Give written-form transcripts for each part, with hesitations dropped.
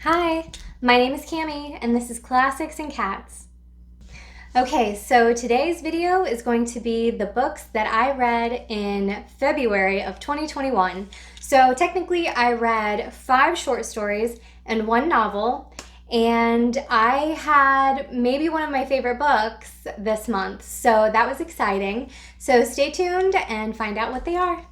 Hi, my name is Cami, and this is Classics and Cats. Okay, so today's video is going to be the books that I read in February of 2021. So technically I read 5 short stories and 1 novel, and I had maybe one of my favorite books this month, so that was exciting. So stay tuned and find out what they are.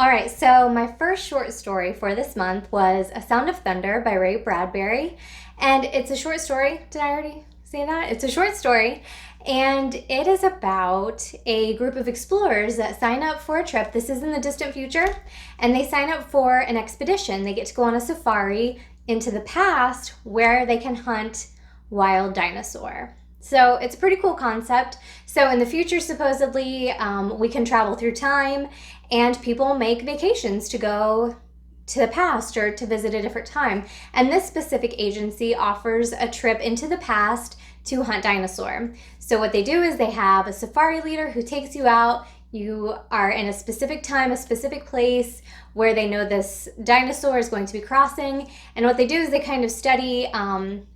All right, so my first short story for this month was A Sound of Thunder by Bradbury. And it's a short story. Did I already say that? It's a short story. And it is about a group of explorers that sign up for a trip. This is in the distant future. And they sign up for an expedition. They get to go on a safari into the past where they can hunt wild dinosaur. So it's a pretty cool concept. So in the future, supposedly, we can travel through time and people make vacations to go to the past or to visit a different time. And this specific agency offers a trip into the past to hunt dinosaur. So what they do is they have a safari leader who takes you out. You are in a specific time, a specific place where they know this dinosaur is going to be crossing. And what they do is they kind of study.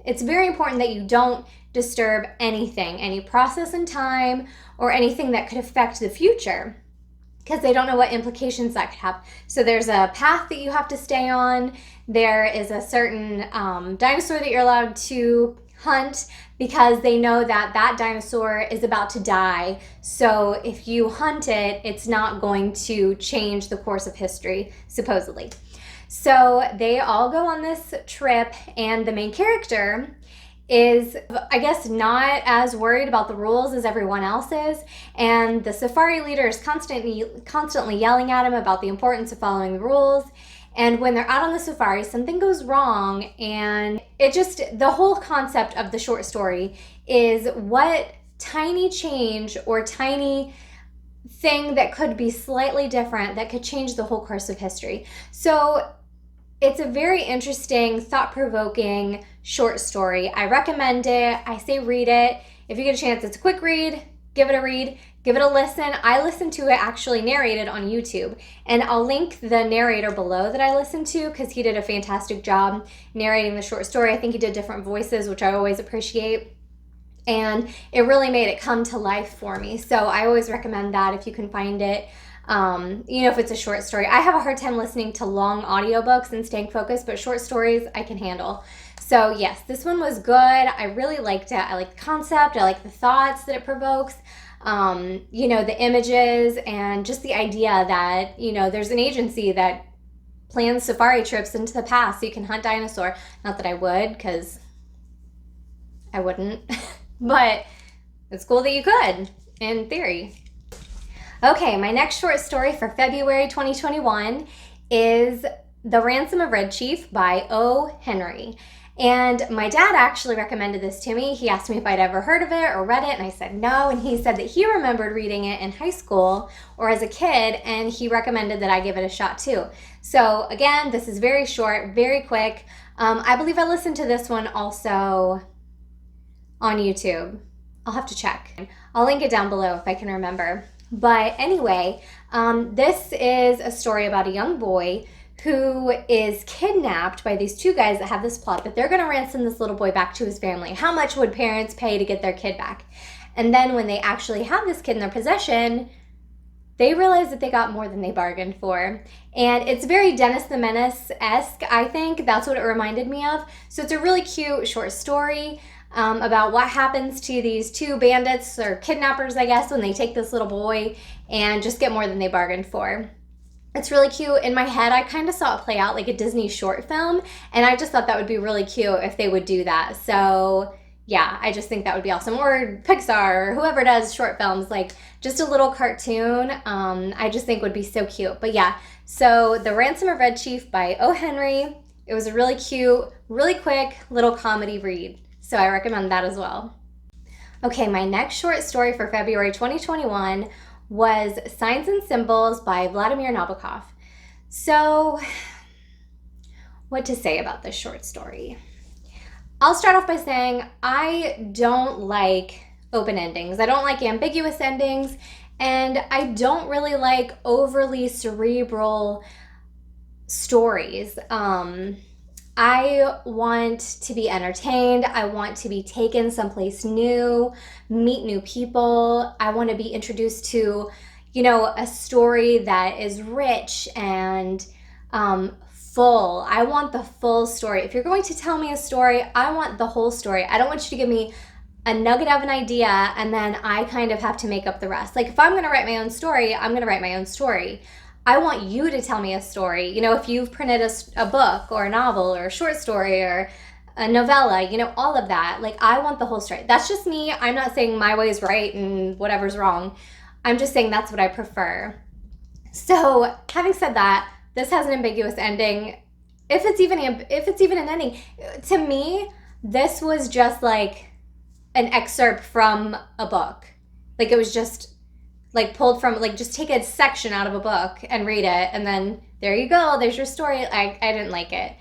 It's very important that you don't disturb anything, any process in time or anything that could affect the future, because they don't know what implications that could have. So there's a path that you have to stay on. There is a certain dinosaur that you're allowed to hunt because they know that that dinosaur is about to die. So if you hunt it, it's not going to change the course of history, supposedly. So they all go on this trip, and the main character is, I guess, not as worried about the rules as everyone else is, and the safari leader is constantly yelling at him about the importance of following the rules. And when they're out on the safari, something goes wrong, and the whole concept of the short story is what tiny change or tiny thing that could be slightly different that could change the whole course of history. So it's a very interesting, thought-provoking short story. I recommend it. I say read it. If you get a chance, it's a quick read. Give it a read. Give it a listen. I listened to it actually narrated on YouTube. And I'll link the narrator below that I listened to because he did a fantastic job narrating the short story. I think he did different voices, which I always appreciate. And it really made it come to life for me. So I always recommend that if you can find it. If it's a short story. I have a hard time listening to long audiobooks and staying focused, but short stories I can handle. So yes, this one was good. I really liked it. I like the concept. I like the thoughts that it provokes. The images and just the idea that, there's an agency that plans safari trips into the past so you can hunt dinosaur. Not that I would, because I wouldn't, but it's cool that you could, in theory. Okay, my next short story for February 2021 is The Ransom of Red Chief by O. Henry. And my dad actually recommended this to me. He asked me if I'd ever heard of it or read it, and I said no. And he said that he remembered reading it in high school or as a kid, and he recommended that I give it a shot too. So again, this is very short, very quick. I believe I listened to this one also on YouTube. I'll have to check. I'll link it down below if I can remember. But anyway, this is a story about a young boy who is kidnapped by these 2 guys that have this plot that they're going to ransom this little boy back to his family. How much would parents pay to get their kid back? And then when they actually have this kid in their possession, they realize that they got more than they bargained for. And it's very Dennis the Menace-esque, I think. That's what it reminded me of. So it's a really cute short story about what happens to these 2 bandits or kidnappers, I guess, when they take this little boy and just get more than they bargained for. It's really cute. In my head, I kind of saw it play out like a Disney short film, and I just thought that would be really cute if they would do that. So yeah, I just think that would be awesome. Or Pixar or whoever does short films, like just a little cartoon, I just think would be so cute. But yeah, so The Ransom of Red Chief by O. Henry. It was a really cute, really quick little comedy read. So I recommend that as well. Okay, my next short story for February 2021 was Signs and Symbols by Vladimir Nabokov. So, what to say about this short story? I'll start off by saying I don't like open endings. I don't like ambiguous endings, And I don't really like overly cerebral stories. I want to be entertained. I want to be taken someplace new, meet new people. I want to be introduced to, a story that is rich and full. I want the full story. If you're going to tell me a story, I want the whole story. I don't want you to give me a nugget of an idea and then I kind of have to make up the rest. Like if I'm going to write my own story, I'm going to write my own story. I want you to tell me a story. If you've printed a book or a novel or a short story or a novella, all of that. Like I want the whole story. That's just me. I'm not saying my way is right and whatever's wrong. I'm just saying that's what I prefer. So having said that, this has an ambiguous ending. If it's even an ending, to me, this was just like an excerpt from a book. Like it was just like pulled from, like just take a section out of a book and read it and then there you go, there's your story. I didn't like it.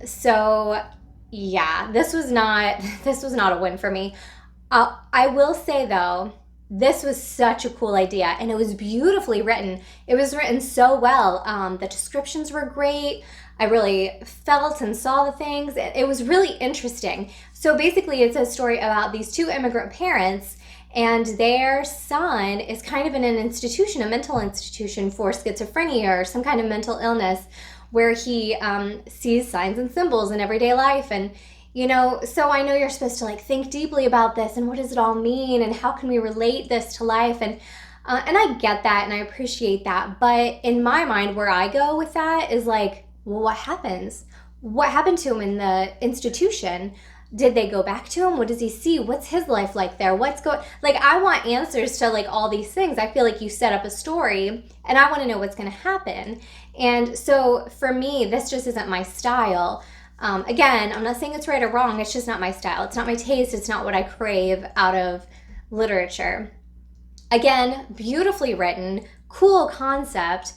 So yeah, this was not a win for me. I will say though, this was such a cool idea and it was beautifully written. It was written so well. The descriptions were great. I really felt and saw the things. It was really interesting. So basically it's a story about these two immigrant parents and their son is kind of in an institution, a mental institution for schizophrenia or some kind of mental illness where he sees signs and symbols in everyday life. And, so I know you're supposed to like think deeply about this and what does it all mean and how can we relate this to life? And I get that and I appreciate that. But in my mind, where I go with that is like, well, what happens? What happened to him in the institution? Did they go back to him? What does he see? What's his life like there? Like, I want answers to like all these things. I feel like you set up a story and I want to know what's going to happen. And so for me, this just isn't my style. Again, I'm not saying it's right or wrong. It's just not my style. It's not my taste. It's not what I crave out of literature. Again, beautifully written, cool concept,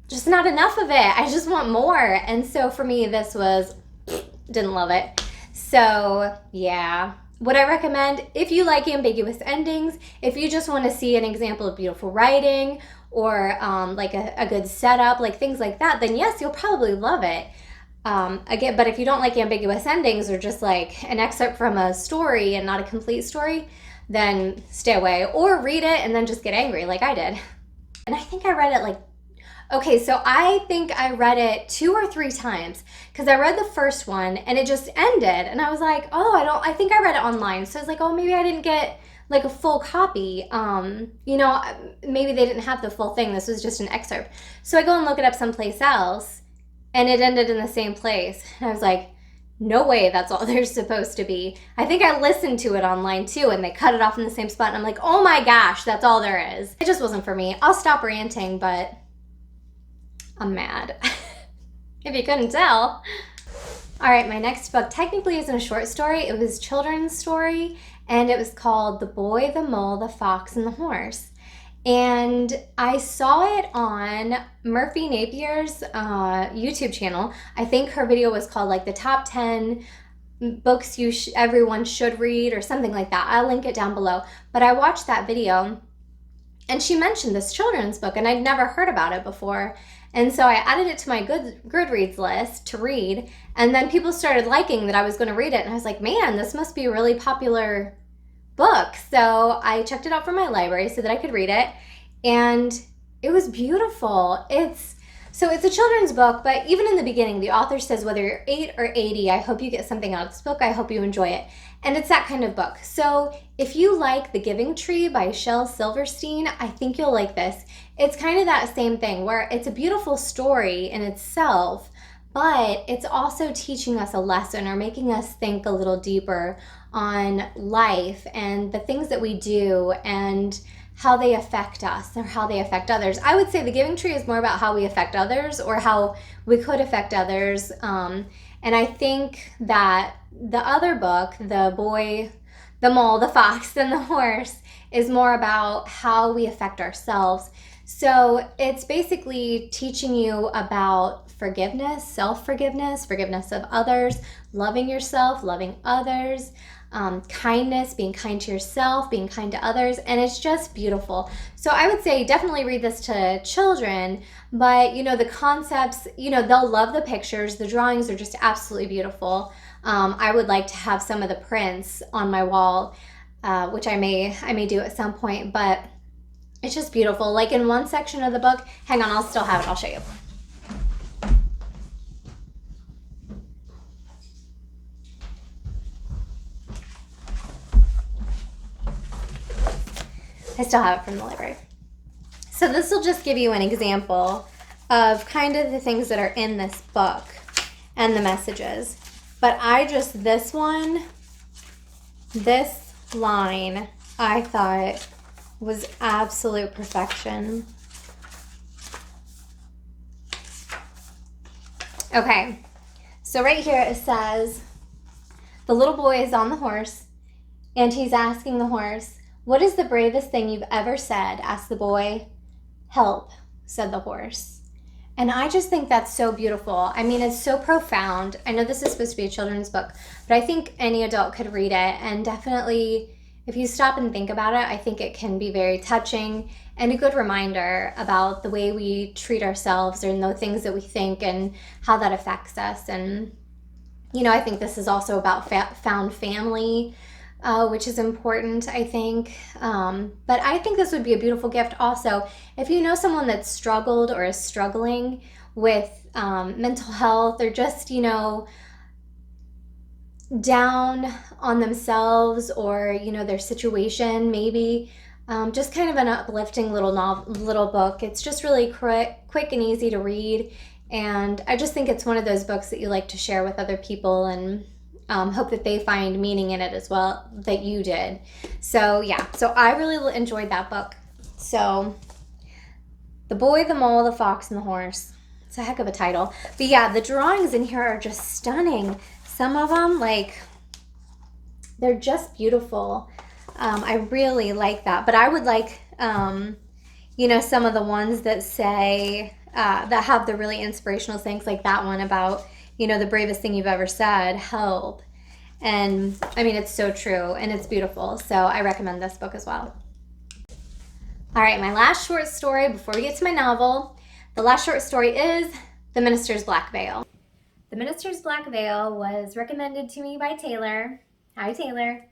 just not enough of it. I just want more. And so for me, this was, didn't love it. So yeah, would I recommend if you like ambiguous endings, if you just want to see an example of beautiful writing or like a good setup, like things like that, then yes, you'll probably love it. Again, but if you don't like ambiguous endings or just like an excerpt from a story and not a complete story, then stay away or read it and then just get angry like I did. And I think I read it so I think I read it 2 or 3 times because I read the first one and it just ended and I was like, I think I read it online. So I was like, maybe I didn't get like a full copy. Maybe they didn't have the full thing. This was just an excerpt. So I go and look it up someplace else and it ended in the same place. And I was like, no way that's all there's supposed to be. I think I listened to it online too and they cut it off in the same spot and I'm like, oh my gosh, that's all there is. It just wasn't for me. I'll stop ranting, but I'm mad. If you couldn't tell. All right, my next book technically isn't a short story. It was a children's story and it was called The Boy, the Mole, the Fox, and the Horse. And I saw it on Murphy Napier's YouTube channel. I think her video was called like the top 10 books everyone should read or something like that. I'll link it down below. But I watched that video and she mentioned this children's book and I'd never heard about it before. And so I added it to my Goodreads list to read. And then people started liking that I was going to read it. And I was like, man, this must be a really popular book. So I checked it out from my library so that I could read it. And it was beautiful. It's a children's book, but even in the beginning, the author says, whether you're 8 or 80, I hope you get something out of this book. I hope you enjoy it. And it's that kind of book. So if you like The Giving Tree by Shel Silverstein, I think you'll like this. It's kind of that same thing where it's a beautiful story in itself, but it's also teaching us a lesson or making us think a little deeper on life and the things that we do and how they affect us or how they affect others. I would say The Giving Tree is more about how we affect others or how we could affect others. And I think that the other book, The Boy, the Mole, the Fox, and the Horse, is more about how we affect ourselves. So it's basically teaching you about forgiveness, self-forgiveness, forgiveness of others, loving yourself, loving others, kindness, being kind to yourself, being kind to others, and it's just beautiful. So I would say definitely read this to children, but the concepts, they'll love the pictures. The drawings are just absolutely beautiful. I would like to have some of the prints on my wall, which I may do at some point, but it's just beautiful. Like in one section of the book, hang on, I'll still have it, I'll show you. I still have it from the library. So this will just give you an example of kind of the things that are in this book and the messages. But this line, I thought was absolute perfection. Okay, so right here it says, the little boy is on the horse and he's asking the horse, "What is the bravest thing you've ever said?" asked the boy. "Help," said the horse. And I just think that's so beautiful. I mean, it's so profound. I know this is supposed to be a children's book, but I think any adult could read it. And definitely, if you stop and think about it, I think it can be very touching and a good reminder about the way we treat ourselves and the things that we think and how that affects us. And, I think this is also about found family, which is important, I think. But I think this would be a beautiful gift also. If you know someone that's struggled or is struggling with mental health or just, down on themselves or, their situation, maybe just kind of an uplifting little book. It's just really quick and easy to read. And I just think it's one of those books that you like to share with other people and hope that they find meaning in it as well that you did. So yeah, so I really enjoyed that book. So The Boy, the Mole, the Fox, and the Horse. It's a heck of a title. But yeah, the drawings in here are just stunning. Some of them, they're just beautiful. I really like that. But I would like, some of the ones that say, that have the really inspirational things, like that one about, the bravest thing you've ever said, help. And I mean, it's so true and it's beautiful. So I recommend this book as well. All right, my last short story before we get to my novel. The last short story is The Minister's Black Veil. The Minister's Black Veil was recommended to me by Taylor. Hi, Taylor.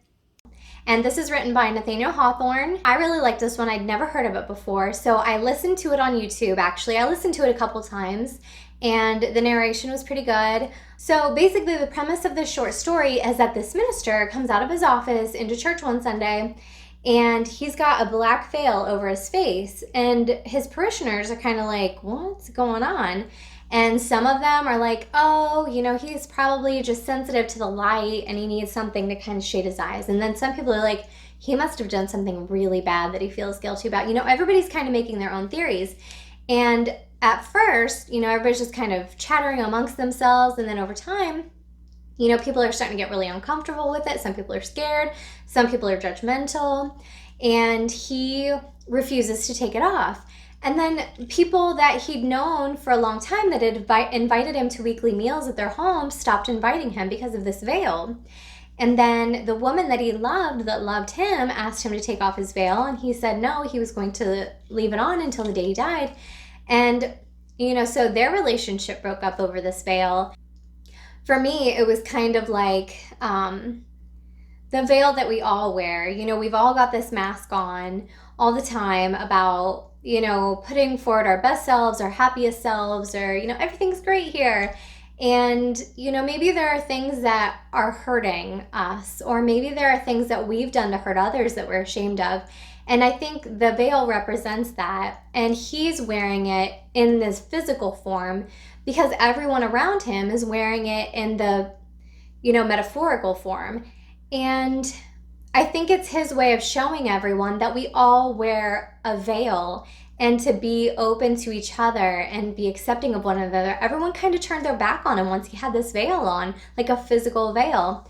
And this is written by Nathaniel Hawthorne. I really like this one. I'd never heard of it before, so I listened to it on YouTube, actually. I listened to it a couple times, and the narration was pretty good. So basically, the premise of this short story is that this minister comes out of his office into church one Sunday, and he's got a black veil over his face, and his parishioners are kind of like, what's going on? And some of them are like, oh, he's probably just sensitive to the light and he needs something to kind of shade his eyes. And then some people are like, he must have done something really bad that he feels guilty about. Everybody's kind of making their own theories. And at first, everybody's just kind of chattering amongst themselves. And then over time, people are starting to get really uncomfortable with it. Some people are scared. Some people are judgmental. And he refuses to take it off. And then people that he'd known for a long time that had invited him to weekly meals at their home stopped inviting him because of this veil. And then the woman that he loved, that loved him, asked him to take off his veil. And he said no, he was going to leave it on until the day he died. And, so their relationship broke up over this veil. For me, it was kind of like the veil that we all wear. We've all got this mask on all the time about, putting forward our best selves, our happiest selves, or, everything's great here. And, maybe there are things that are hurting us, or maybe there are things that we've done to hurt others that we're ashamed of. And I think the veil represents that. And he's wearing it in this physical form because everyone around him is wearing it in the, metaphorical form. And I think it's his way of showing everyone that we all wear a veil and to be open to each other and be accepting of one another. Everyone kind of turned their back on him once he had this veil on, like a physical veil.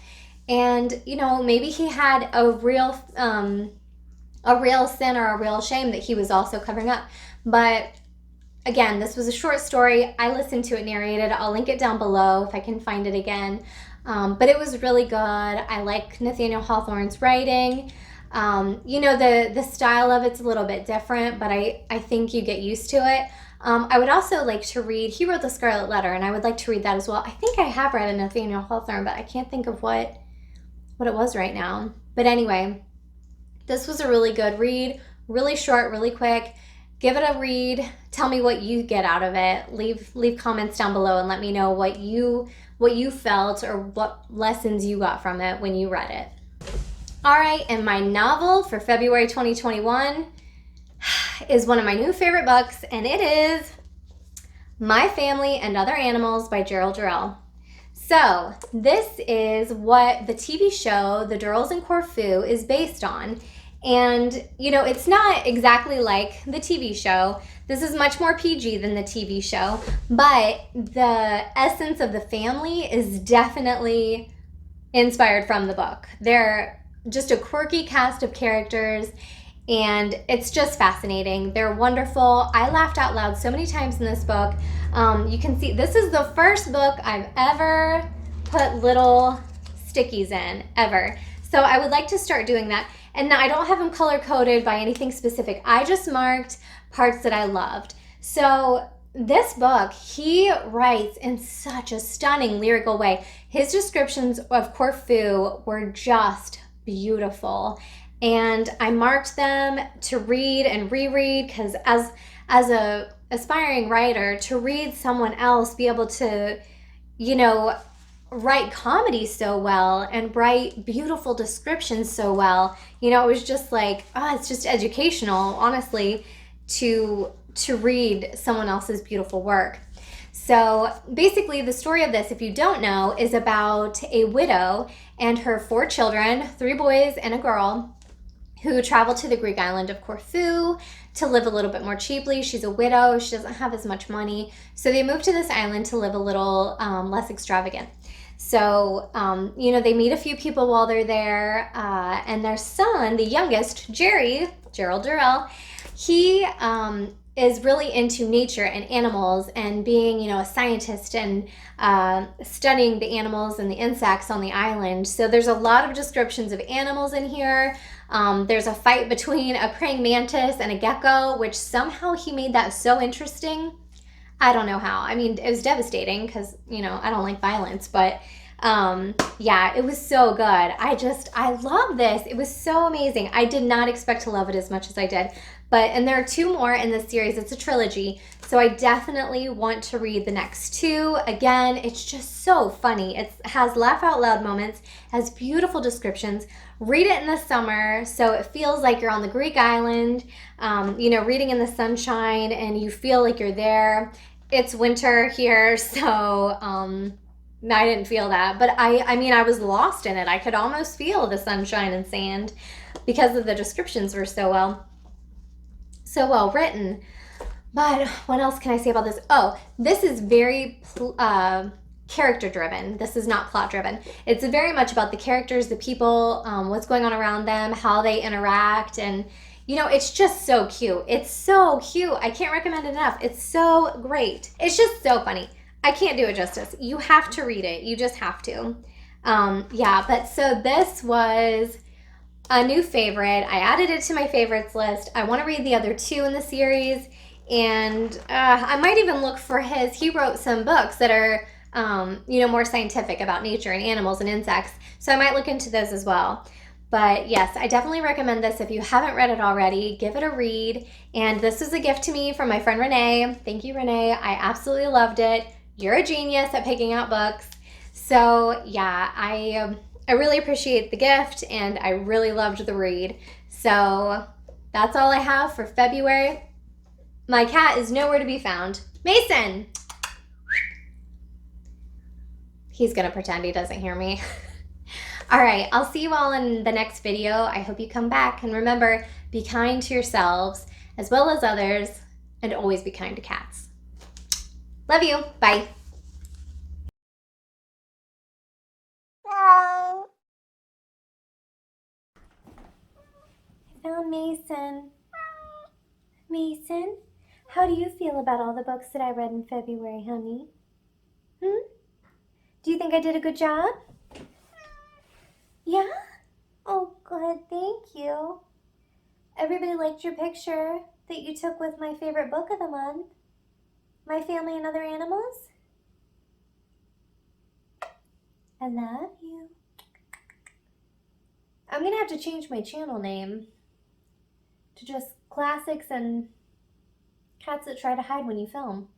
And, maybe he had a real sin or a real shame that he was also covering up. But again, this was a short story. I listened to it narrated. I'll link it down below if I can find it again. But it was really good. I like Nathaniel Hawthorne's writing. You know, the style of it's a little bit different, but I think you get used to it. I would also like to read, he wrote The Scarlet Letter, and I would like to read that as well. I think I have read a Nathaniel Hawthorne, but I can't think of what it was right now. But anyway, this was a really good read, really short, really quick. Give it a read. Tell me what you get out of it. Leave comments down below and let me know what you felt or what lessons you got from it when you read it. All right, and my novel for February 2021 is one of my new favorite books, and it is My Family and Other Animals by Gerald Durrell. So this is what the TV show, The Durrells in Corfu, is based on. And, you know, it's not exactly like the TV show. This is much more PG than the TV show, but the essence of the family is definitely inspired from the book. They're just a quirky cast of characters, and it's just fascinating. They're wonderful. I laughed out loud so many times in this book. You can see this is the first book I've ever put little stickies in, ever. So I would like to start doing that. And now I don't have them color coded by anything specific. I just marked parts that I loved. So this book, he writes in such a stunning lyrical way. His descriptions of Corfu were just beautiful. And I marked them to read and reread, because as a aspiring writer, to read someone else be able to, you know, write comedy so well and write beautiful descriptions so well, you know, it was just like, it's just educational, honestly, to read someone else's beautiful work. So basically the story of this, if you don't know, is about a widow and her 4 children, 3 boys and a girl, who travel to the Greek island of Corfu to live a little bit more cheaply. She's a widow, she doesn't have as much money, so they move to this island to live a little less extravagant. So, you know, they meet a few people while they're there, and their son, the youngest, Gerald Durrell, he is really into nature and animals and being, you know, a scientist and studying the animals and the insects on the island. So there's a lot of descriptions of animals in here. There's a fight between a praying mantis and a gecko, which somehow he made that so interesting. I don't know how. I mean, it was devastating because, you know, I don't like violence, but yeah, it was so good. I love this. It was so amazing. I did not expect to love it as much as I did. And there are 2 more in this series. It's a trilogy. So I definitely want to read the next 2. Again, it's just so funny. It has laugh out loud moments, has beautiful descriptions. Read it in the summer so it feels like you're on the Greek island, you know, reading in the sunshine and you feel like you're there. It's winter here, so I didn't feel that. But I mean, I was lost in it. I could almost feel the sunshine and sand because of the descriptions were so well written. But what else can I say about this? Oh, this is very character driven. This is not plot driven. It's very much about the characters, the people, what's going on around them, how they interact, and you know, it's just so cute. It's so cute. I can't recommend it enough. It's so great. It's just so funny. I can't do it justice. You have to read it. You just have to. Yeah, but so this was a new favorite. I added it to my favorites list. I want to read the other 2 in the series, and I might even look for he wrote some books that are, you know, more scientific about nature and animals and insects, so I might look into those as well. But yes, I definitely recommend this. If you haven't read it already, give it a read. And this was a gift to me from my friend Renee. Thank you, Renee. I absolutely loved it. You're a genius at picking out books. So yeah, I really appreciate the gift, and I really loved the read. So that's all I have for February. My cat is nowhere to be found. Mason! He's gonna pretend he doesn't hear me. All right, I'll see you all in the next video. I hope you come back, and remember, be kind to yourselves as well as others, and always be kind to cats. Love you. Bye. I found Mason. Mason, how do you feel about all the books that I read in February, honey? Do you think I did a good job? Yeah? Oh, good. Thank you. Everybody liked your picture that you took with my favorite book of the month, My Family and Other Animals. I love you. I'm gonna have to change my channel name to just Classics and Cats That Try to Hide When You Film.